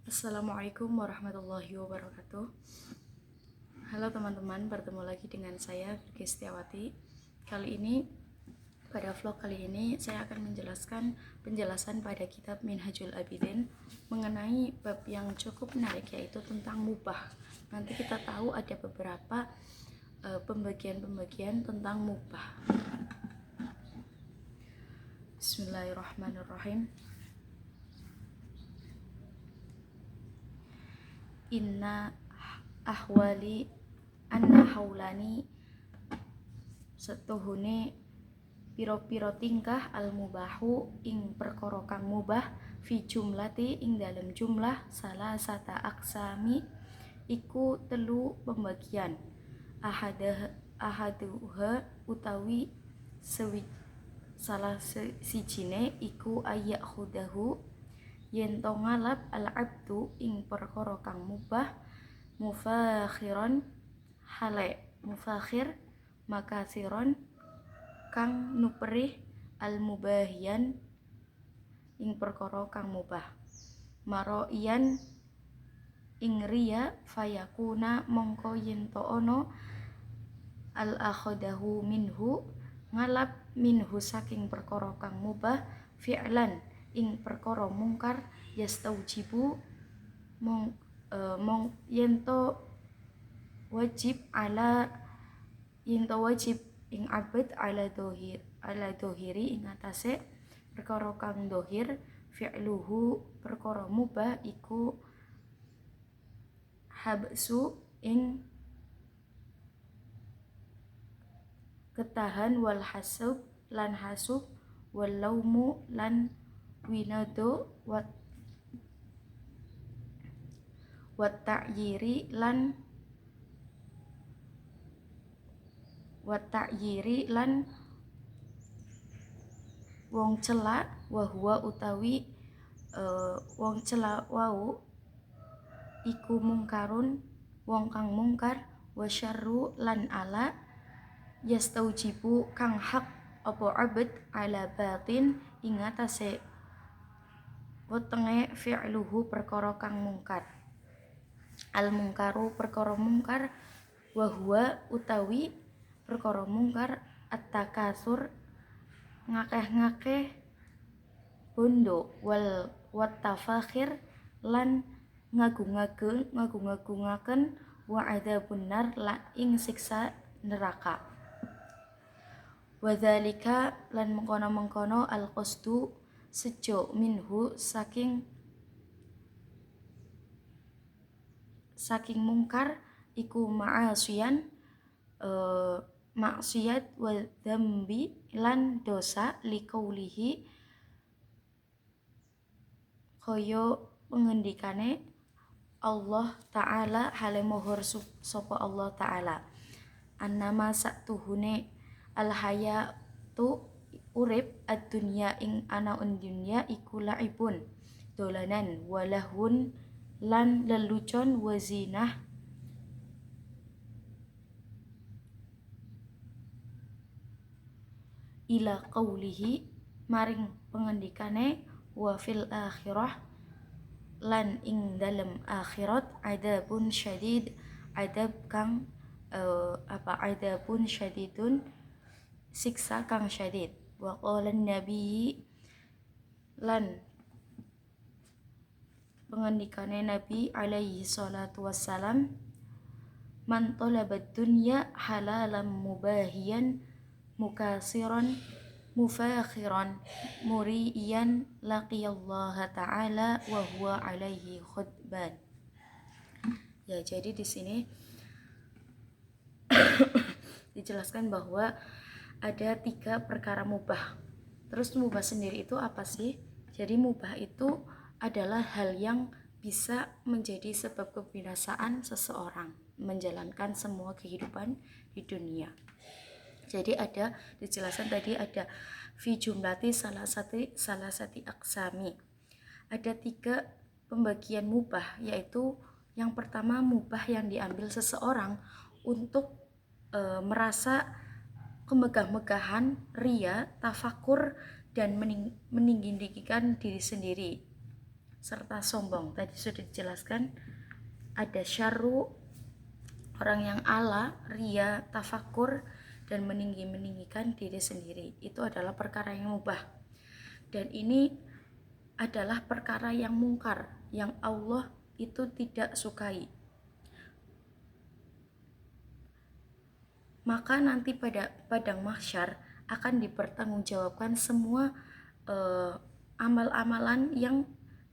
Assalamualaikum warahmatullahi wabarakatuh. Halo teman-teman, bertemu lagi dengan saya Vicky Setiawati. Pada vlog kali ini saya akan menjelaskan penjelasan pada kitab Minhajul Abidin mengenai bab yang cukup menarik, yaitu tentang mubah. Nanti kita tahu ada beberapa pembagian-pembagian tentang mubah. Bismillahirrahmanirrahim. Inna ahwali anna haulani setuhune piro-piro tingkah al mubahu ing perkara kang mubah fi jumlati ing dalam jumlah salah sata aksami iku telu pembagian ahaduha utawi salah sijine iku ayak khudahu yen to ngalap al abdu ing perkara kang mubah mufakhiron hale mufakhir makasiron kang nuperih al mubahian ing perkara kang mubah maro iyan ing riya fayakuna mongko yen to ono al akhadahu minhu ngalap minhu saking perkara kang mubah fi'lan ing perkara mungkar yastaujibu yento wajib ing abad ala dohiri ing atase perkara kang dohir fi'luhu perkara mubah iku habsu ing ketahan wal hasub lan hasub wal laumu lan winado wat ta'yiri lan wong celak wa huwa utawi wong celak wau iku mungkarun wong kang mungkar wa syarru lan ala yastaujibu kang hak apa abad ala batin ing atase wetenge fi'luhu perkara kang mungkar al mungkaru perkara mungkar wa huwa utawi perkara mungkar at-takasur ngakeh-ngakeh bondo wal tafakhir lan ngagung-agungaken wa adzabun nar la ing siksa neraka wa dzalika lan mengkono-mengkono al qasdu sejo minhu saking mungkar iku ma'asiyan maksiat wa dzambi lan dosa liqaulihi kaya pengendikane Allah Ta'ala hale mohor sapa Allah Ta'ala annama satuhune al hayatu urip ad-dunya ing anaun dunya iku laibun dolanan walahun lan lelucon wazinah ila qaulihi maring pengendikane wa fil akhirah lan ing dalem akhirat adabun syadid adab kang adabun syadidun siksa kang syadid wa qala nabi lan pengendikane Nabi alaihi salatu wassalam man talabad dunya halalan mubahiyan mukasiran mufakhiran muriyan laqiyallaha ta'ala wa huwa alaihi khudban. Ya, jadi di sini dijelaskan bahwa ada 3 perkara mubah. Terus mubah sendiri itu apa sih? Jadi mubah itu adalah hal yang bisa menjadi sebab kebinasaan seseorang menjalankan semua kehidupan di dunia. Jadi ada dijelaskan tadi ada fi jumlati salah satu aksami. Ada 3 pembagian mubah, yaitu yang pertama mubah yang diambil seseorang untuk merasa kemegah-megahan, ria, tafakur dan meninggikan diri sendiri. serta sombong. Tadi sudah dijelaskan ada syarru, orang yang ala, ria, tafakur, dan meninggikan diri sendiri. Itu adalah perkara yang mubah. Dan ini adalah perkara yang mungkar, yang Allah itu tidak sukai. Maka nanti pada padang mahsyar akan dipertanggungjawabkan semua amal-amalan yang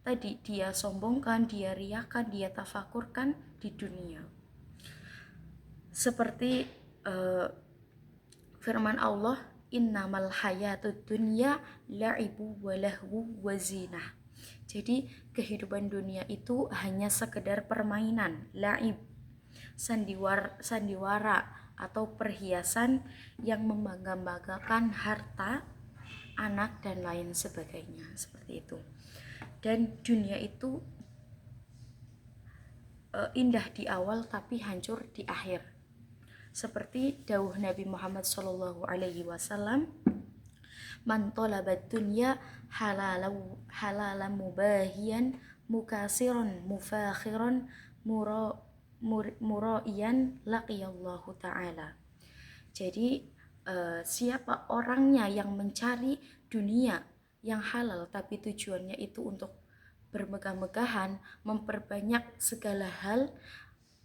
tadi dia sombongkan, dia riakan, dia tafakurkan di dunia. Seperti firman Allah, innamal hayatud dunya la'ibu wa lahu wa zinah. Jadi kehidupan dunia itu hanya sekedar permainan, la'ib, sandiwara atau perhiasan yang membangga-banggakan harta, anak, dan lain sebagainya, seperti itu. Dan dunia itu indah di awal tapi hancur di akhir. Seperti dawuh Nabi Muhammad SAW, man talabad dunya halalan mubahiyan mukasiron mufakhiron muraiyan laqiyallahu ta'ala. Jadi siapa orangnya yang mencari dunia yang halal tapi tujuannya itu untuk bermegah-megahan, memperbanyak segala hal,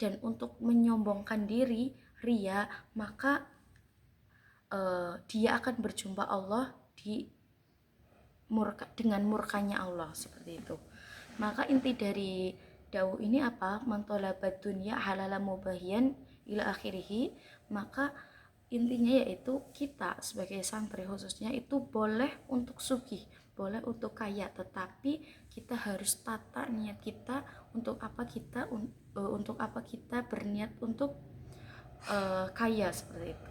dan untuk menyombongkan diri, ria, maka dia akan berjumpa Allah dengan murkanya Allah, seperti itu. Maka inti dari dawuh ini apa? Mantolabat dunya halalan mubahiyan ila akhirih. Maka intinya yaitu kita sebagai santri khususnya itu boleh untuk sugih, boleh untuk kaya, tetapi kita harus tata niat kita untuk apa kita berniat untuk kaya, seperti itu.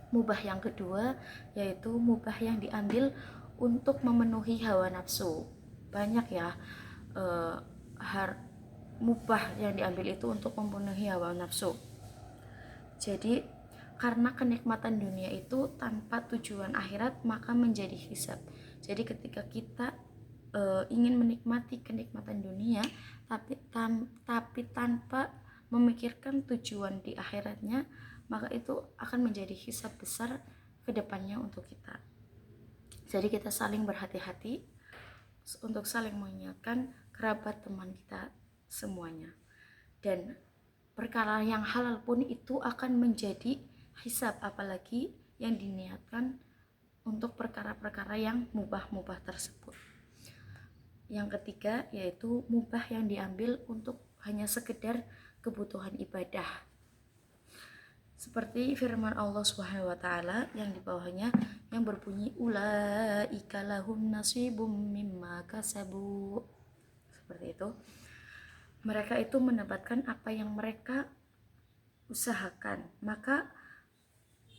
Mubah yang kedua yaitu mubah yang diambil untuk memenuhi hawa nafsu. Banyak ya mubah yang diambil itu untuk memenuhi hawa nafsu. Jadi karena kenikmatan dunia itu tanpa tujuan akhirat maka menjadi hisab. Jadi ketika kita ingin menikmati kenikmatan dunia tapi tanpa memikirkan tujuan di akhiratnya, maka itu akan menjadi hisab besar ke depannya untuk kita. Jadi kita saling berhati-hati untuk saling mengingatkan kerabat, teman kita semuanya. Dan perkara yang halal pun itu akan menjadi hisab, apalagi yang diniatkan untuk perkara-perkara yang mubah-mubah tersebut. Yang ketiga yaitu mubah yang diambil untuk hanya sekedar kebutuhan ibadah. Seperti firman Allah Subhanahu wa taala yang di bawahnya yang berbunyi ulaika lahum nasibum mimma kasabu. Seperti itu. Mereka itu mendapatkan apa yang mereka usahakan, maka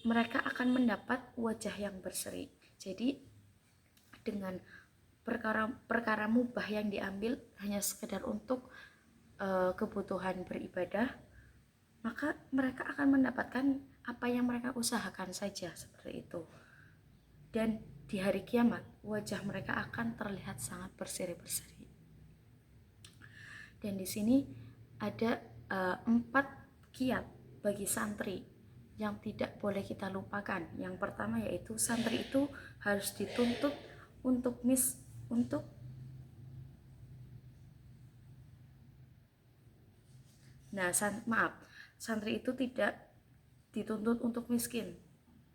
mereka akan mendapat wajah yang berseri. Jadi dengan perkara mubah yang diambil hanya sekedar untuk kebutuhan beribadah, maka mereka akan mendapatkan apa yang mereka usahakan saja, seperti itu. Dan di hari kiamat wajah mereka akan terlihat sangat berseri-berseri. Dan di sini ada 4 kiat bagi santri yang tidak boleh kita lupakan. Yang pertama yaitu santri itu harus dituntut untuk santri itu tidak dituntut untuk miskin,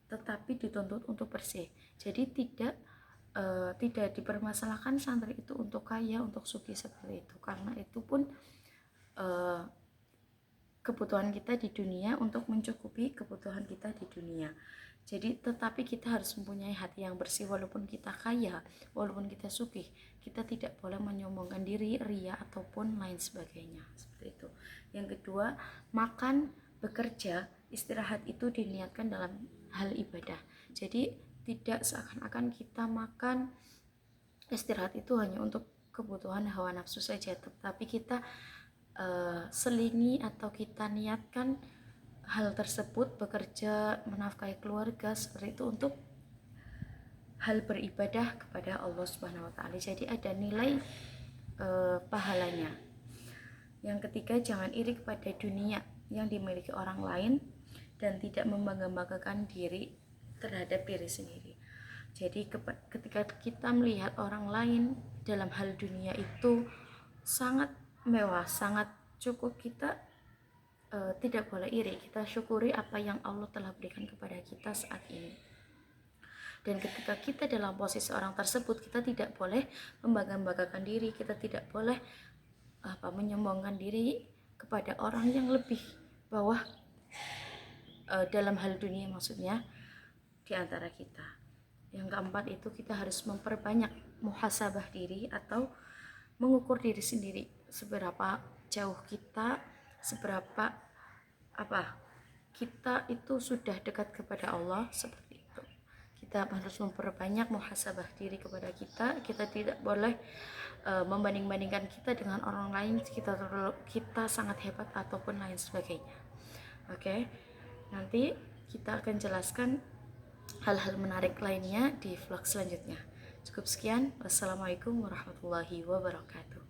tetapi dituntut untuk bersih. Jadi tidak dipermasalahkan santri itu untuk kaya, untuk sugih, seperti itu, karena itu pun kebutuhan kita di dunia untuk mencukupi kebutuhan kita di dunia. Jadi tetapi kita harus mempunyai hati yang bersih, walaupun kita kaya, walaupun kita sugih, kita tidak boleh menyombongkan diri, ria ataupun lain sebagainya, seperti itu. Yang kedua, makan, bekerja, istirahat itu diniatkan dalam hal ibadah. Jadi tidak seakan-akan kita makan, istirahat itu hanya untuk kebutuhan hawa nafsu saja, tetapi kita selingi atau kita niatkan hal tersebut, bekerja, menafkahi keluarga, seperti itu untuk hal beribadah kepada Allah Subhanahu wa taala. Jadi ada nilai pahalanya. Yang ketiga, jangan iri kepada dunia yang dimiliki orang lain dan tidak membangga-banggakan diri terhadap diri sendiri. Jadi ketika kita melihat orang lain dalam hal dunia itu sangat mewah, sangat cukup, kita tidak boleh iri. Kita syukuri apa yang Allah telah berikan kepada kita saat ini. Dan ketika kita dalam posisi orang tersebut, kita tidak boleh membangga-banggakan diri, kita tidak boleh menyombongkan diri kepada orang yang lebih bawah dalam hal dunia, maksudnya di antara kita. Yang keempat itu kita harus memperbanyak muhasabah diri atau mengukur diri sendiri, seberapa jauh kita, seberapa kita itu sudah dekat kepada Allah, seperti itu. Kita harus memperbanyak muhasabah diri kepada kita. Kita tidak boleh membanding-bandingkan kita dengan orang lain, kita sangat hebat ataupun lain sebagainya. Oke, nanti kita akan jelaskan hal-hal menarik lainnya di vlog selanjutnya. Cukup sekian. Wassalamualaikum warahmatullahi wabarakatuh.